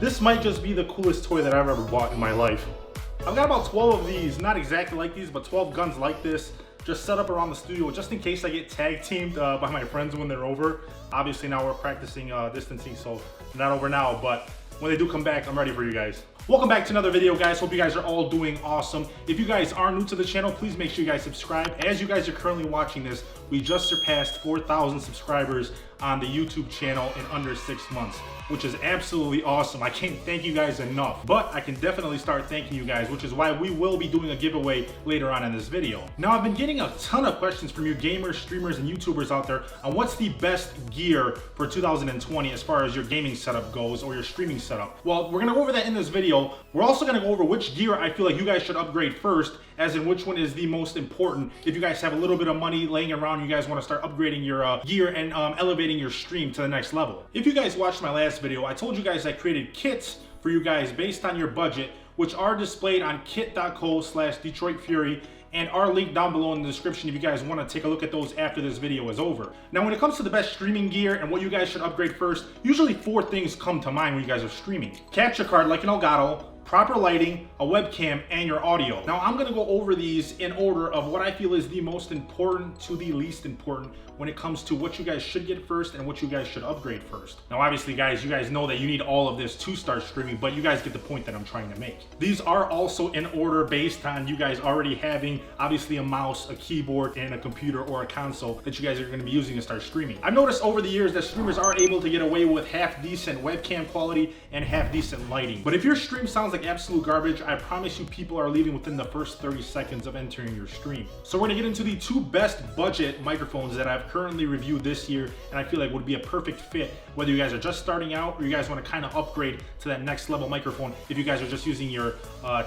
This might just be the coolest toy that I've ever bought in my life. I've got about 12 of these, not exactly like these, but 12 guns like this, just set up around the studio just in case I get tag teamed by my friends when they're over. Obviously now we're practicing distancing, so not over now, but when they do come back, I'm ready for you guys. Welcome back to another video, guys. Hope you guys are all doing awesome. If you guys are new to the channel, please make sure you guys subscribe. As you guys are currently watching this, we just surpassed 4,000 subscribers on the YouTube channel in under 6 months, which is absolutely awesome. I can't thank you guys enough, but I can definitely start thanking you guys, which is why we will be doing a giveaway later on in this video. Now, I've been getting a ton of questions from you gamers, streamers, and YouTubers out there on what's the best gear for 2020 as far as your gaming setup goes or your streaming setup. Well, we're gonna go over that in this video. We're also gonna go over which gear I feel like you guys should upgrade first, as in which one is the most important. If you guys have a little bit of money laying around, you guys wanna start upgrading your gear and elevating your stream to the next level. If you guys watched my last video, I told you guys I created kits for you guys based on your budget, which are displayed on kit.co/Detroit Fury and are linked down below in the description if you guys want to take a look at those after this video is over. Now, when it comes to the best streaming gear and what you guys should upgrade first, usually 4 things come to mind when you guys are streaming. Capture card like an Elgato, proper lighting, a webcam, and your audio. Now, I'm gonna go over these in order of what I feel is the most important to the least important when it comes to what you guys should get first and what you guys should upgrade first. Now, obviously, guys, you guys know that you need all of this to start streaming, but you guys get the point that I'm trying to make. These are also in order based on you guys already having, obviously, a mouse, a keyboard, and a computer or a console that you guys are gonna be using to start streaming. I've noticed over the years that streamers are able to get away with half decent webcam quality and half decent lighting. But if your stream sounds like absolute garbage, I promise you people are leaving within the first 30 seconds of entering your stream. So we're gonna get into the 2 best budget microphones that I've currently reviewed this year and I feel like would be a perfect fit whether you guys are just starting out or you guys want to kind of upgrade to that next level microphone if you guys are just using your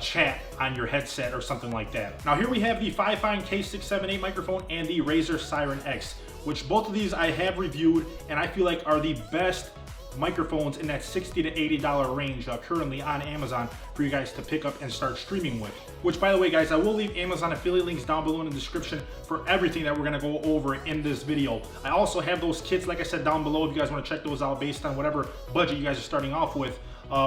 chat on your headset or something like that. Now, here we have the Fifine K678 microphone and the Razer Siren X, which both of these I have reviewed and I feel like are the best microphones in that $60 to $80 range currently on Amazon for you guys to pick up and start streaming with. Which, by the way, guys, I will leave Amazon affiliate links down below in the description for everything that we're gonna go over in this video. I also have those kits, like I said, down below if you guys want to check those out based on whatever budget you guys are starting off with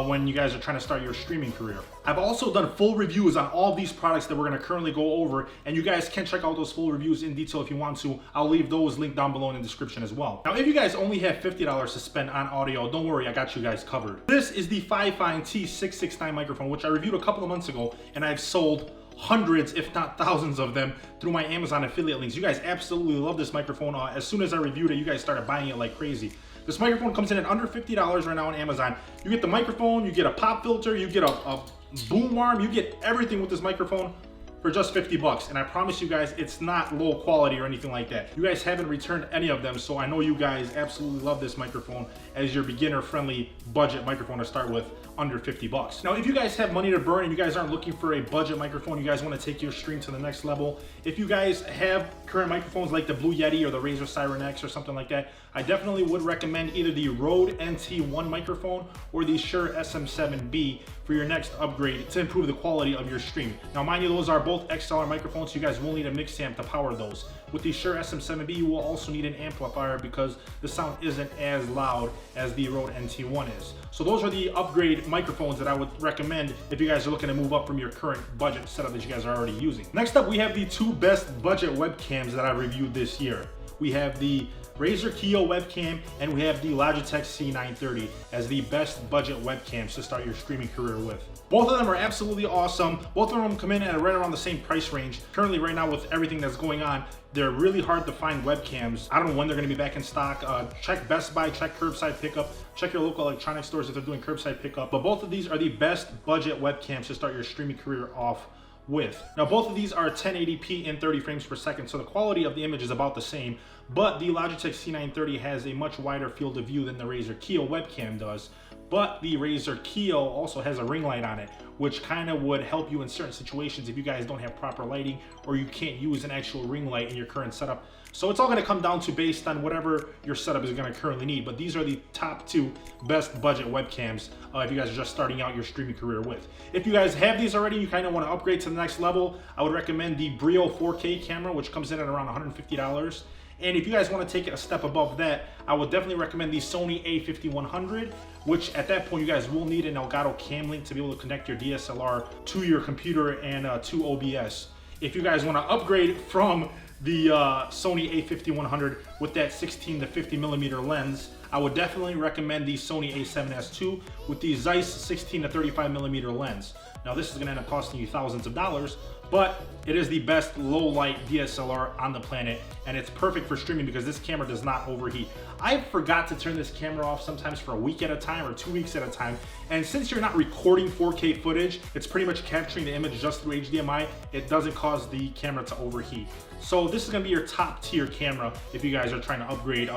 when you guys are trying to start your streaming career. I've also done full reviews on all these products that we're gonna currently go over, and you guys can check out those full reviews in detail if you want to. I'll leave those linked down below in the description as well. Now, if you guys only have $50 to spend on audio, don't worry, I got you guys covered. This is the Fifine T669 microphone, which I reviewed a couple of months ago, and I've sold hundreds, if not thousands of them through my Amazon affiliate links. You guys absolutely love this microphone. As soon as I reviewed it, you guys started buying it like crazy. This microphone comes in at under $50 right now on Amazon. You get the microphone, you get a pop filter, you get a boom arm, you get everything with this microphone for just 50 bucks. And I promise you guys, it's not low quality or anything like that. You guys haven't returned any of them, so I know you guys absolutely love this microphone as your beginner-friendly budget microphone to start with under 50 bucks. Now, if you guys have money to burn and you guys aren't looking for a budget microphone, you guys want to take your stream to the next level, if you guys have current microphones like the Blue Yeti or the Razer Siren X or something like that, I definitely would recommend either the Rode NT1 microphone or the Shure SM7B for your next upgrade to improve the quality of your stream. Now, mind you, those are both XLR microphones, so you guys will need a mix amp to power those. With the Shure SM7B, you will also need an amplifier because the sound isn't as loud as the Rode NT1 is. So those are the upgrade microphones that I would recommend if you guys are looking to move up from your current budget setup that you guys are already using. Next up, we have the 2 best budget webcams that I reviewed this year. We have the Razer Kiyo webcam and we have the Logitech C930 as the best budget webcams to start your streaming career with. Both of them are absolutely awesome. Both of them come in at right around the same price range. Currently, right now, with everything that's going on, they're really hard to find webcams. I don't know when they're gonna be back in stock. Check Best Buy, check curbside pickup, check your local electronics stores if they're doing curbside pickup. But both of these are the best budget webcams to start your streaming career off with. Now, both of these are 1080p in 30 frames per second, so the quality of the image is about the same, but the Logitech C930 has a much wider field of view than the Razer Kiyo webcam does. But the Razer Kiyo also has a ring light on it, which kind of would help you in certain situations if you guys don't have proper lighting or you can't use an actual ring light in your current setup. So it's all going to come down to based on whatever your setup is going to currently need. But these are the top 2 best budget webcams if you guys are just starting out your streaming career with. If you guys have these already, you kind of want to upgrade to the next level, I would recommend the Brio 4K camera, which comes in at around $150. And if you guys want to take it a step above that, I would definitely recommend the Sony a5100, which at that point you guys will need an Elgato Cam Link to be able to connect your DSLR to your computer and to OBS. If you guys want to upgrade from the Sony a5100 with that 16 to 50 millimeter lens, I would definitely recommend the Sony a7S II with the Zeiss 16 to 35 millimeter lens. Now this is going to end up costing you thousands of dollars, but it is the best low light DSLR on the planet, and it's perfect for streaming because this camera does not overheat. I forgot to turn this camera off sometimes for a week at a time or 2 weeks at a time, and since you're not recording 4K footage, it's pretty much capturing the image just through HDMI. It doesn't cause the camera to overheat. So this is going to be your top tier camera if you guys are trying to upgrade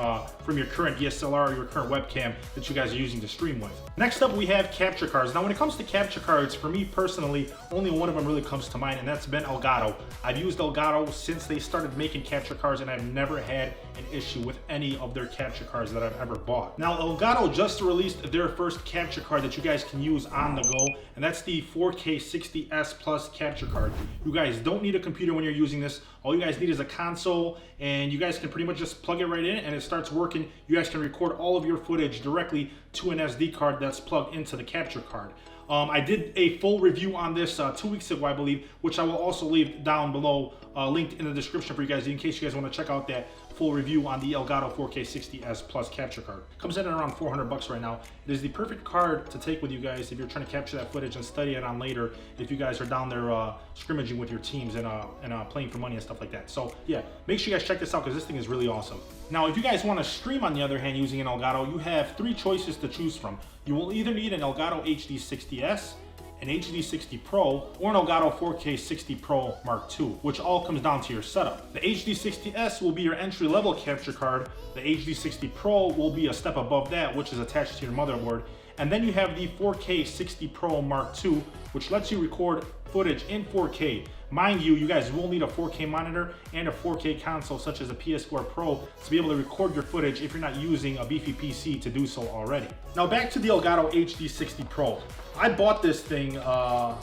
from your current DSLR or your current webcam that you guys are using to stream with. Next up, we have capture cards. Now when it comes to capture cards, for me personally, only one of them really comes to mind, and that's been Elgato. I've used Elgato since they started making capture cards, and I've never had an issue with any of their capture cards that I've ever bought. Now Elgato just released their first capture card that you guys can use on the go, and that's the 4K 60S Plus capture card. You guys don't need a computer when you're using this. All you guys need is a console, and you guys can pretty much just plug it right in and it starts working. You guys can record all of your footage directly to an SD card that's plugged into the capture card. I did a full review on this 2 weeks ago, I believe, which I will also leave down below, linked in the description for you guys, in case you guys want to check out that full review on the Elgato 4K 60S Plus capture card. Comes in at around 400 bucks right now. It is the perfect card to take with you guys if you're trying to capture that footage and study it on later, if you guys are down there scrimmaging with your teams and playing for money and stuff like that. So yeah, make sure you guys check this out because this thing is really awesome. Now, if you guys want to stream, on the other hand, using an Elgato, you have 3 choices to choose from. You will either need an Elgato HD60S, an HD60 Pro, or an Elgato 4K 60 Pro Mark II, which all comes down to your setup. The HD60S will be your entry-level capture card. The HD60 Pro will be a step above that, which is attached to your motherboard. And then you have the 4K 60 Pro Mark II, which lets you record footage in 4K. Mind you, you guys will need a 4K monitor and a 4K console such as a PS4 Pro to be able to record your footage if you're not using a beefy PC to do so already. Now back to the Elgato HD60 Pro. I bought this thing a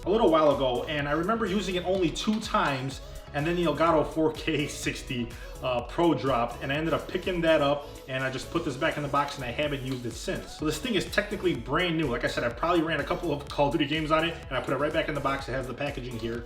little while ago, and I remember using it only 2 times, and then the Elgato 4K 60 Pro dropped, and I ended up picking that up, and I just put this back in the box, and I haven't used it since. So this thing is technically brand new. Like I said, I probably ran a couple of Call of Duty games on it, and I put it right back in the box. It has the packaging here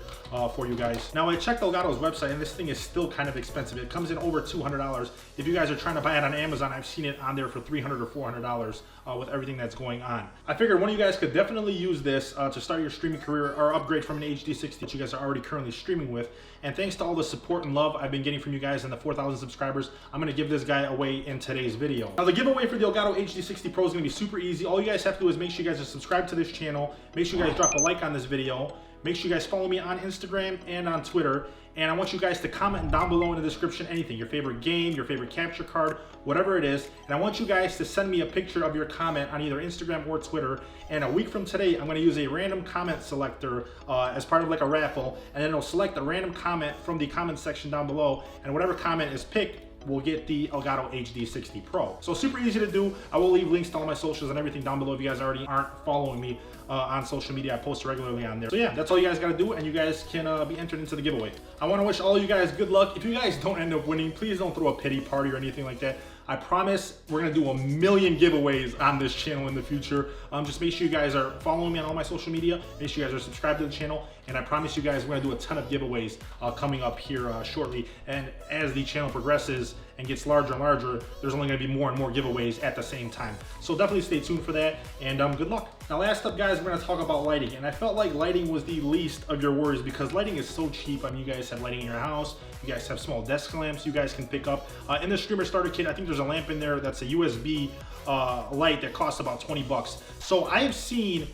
for you guys. Now I checked Elgato's website, and this thing is still kind of expensive. It comes in over $200. If you guys are trying to buy it on Amazon, I've seen it on there for $300 or $400 with everything that's going on. I figured one of you guys could definitely use this to start your streaming career or upgrade from an HD60 that you guys are already currently streaming with. And thanks to all the support and love I've been getting from you guys and the 4,000 subscribers, I'm going to give this guy away in today's video. Now the giveaway for the Elgato HD60 Pro is going to be super easy. All you guys have to do is make sure you guys are subscribed to this channel. Make sure you guys drop a like on this video. Make sure you guys follow me on Instagram and on Twitter. And I want you guys to comment down below in the description anything, your favorite game, your favorite capture card, whatever it is. And I want you guys to send me a picture of your comment on either Instagram or Twitter. And a week from today, I'm going to use a random comment selector as part of like a raffle. And then it'll select a random comment from the comment section down below. And whatever comment is picked will get the Elgato HD60 Pro. So super easy to do. I will leave links to all my socials and everything down below if you guys already aren't following me on social media. I post regularly on there. So yeah, that's all you guys gotta do, and you guys can be entered into the giveaway. I wanna wish all you guys good luck. If you guys don't end up winning, please don't throw a pity party or anything like that. I promise we're gonna do a million giveaways on this channel in the future. Just make sure you guys are following me on all my social media. Make sure you guys are subscribed to the channel. And I promise you guys we're gonna do a ton of giveaways coming up here shortly. And as the channel progresses and gets larger and larger, there's only gonna be more and more giveaways at the same time. So definitely stay tuned for that, and good luck. Now last up guys, we're gonna talk about lighting. And I felt like lighting was the least of your worries because lighting is so cheap. I mean, you guys have lighting in your house. You guys have small desk lamps you guys can pick up. In the streamer starter kit, I think there's a lamp in there that's a USB light that costs about 20 bucks. So I have seen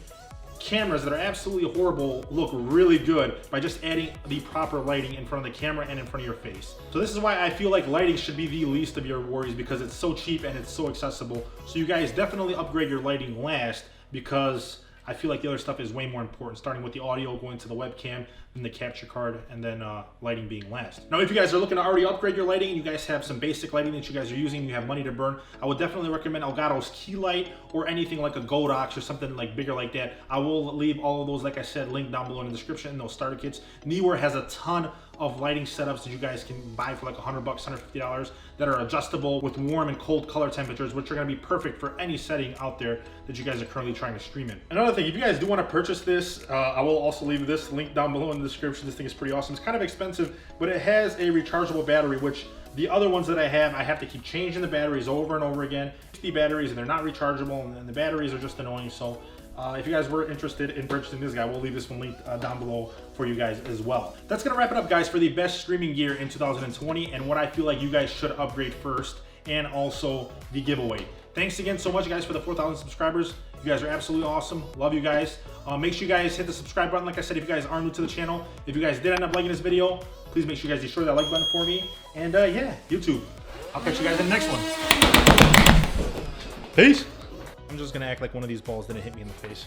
cameras that are absolutely horrible look really good by just adding the proper lighting in front of the camera and in front of your face. So this is why I feel like lighting should be the least of your worries because it's so cheap and it's so accessible. So you guys definitely upgrade your lighting last because I feel like the other stuff is way more important, starting with the audio, going to the webcam, then the capture card, and then lighting being last. Now, if you guys are looking to already upgrade your lighting and you guys have some basic lighting that you guys are using, you have money to burn, I would definitely recommend Elgato's Key Light or anything like a Godox or something like bigger like that. I will leave all of those, like I said, linked down below in the description in those starter kits. Neewer has a ton of lighting setups that you guys can buy for like $100, $150 that are adjustable with warm and cold color temperatures, which are gonna be perfect for any setting out there that you guys are currently trying to stream in. Another thing, if you guys do wanna purchase this, I will also leave this link down below in the description. This thing is pretty awesome. It's kind of expensive, but it has a rechargeable battery, which the other ones that I have to keep changing the batteries over and over again. 50 batteries and they're not rechargeable, and the batteries are just annoying. So if you guys were interested in purchasing this guy, we'll leave this one linked down below for you guys as well. That's gonna wrap it up, guys, for the best streaming gear in 2020 and what I feel like you guys should upgrade first, and also the giveaway. Thanks again so much, guys, for the 4,000 subscribers. You guys are absolutely awesome. Love you guys. Make sure you guys hit the subscribe button. Like I said, if you guys are new to the channel, if you guys did end up liking this video, please make sure you guys destroy that like button for me. And yeah, YouTube. I'll catch you guys in the next one. Peace. I'm just gonna act like one of these balls didn't hit me in the face.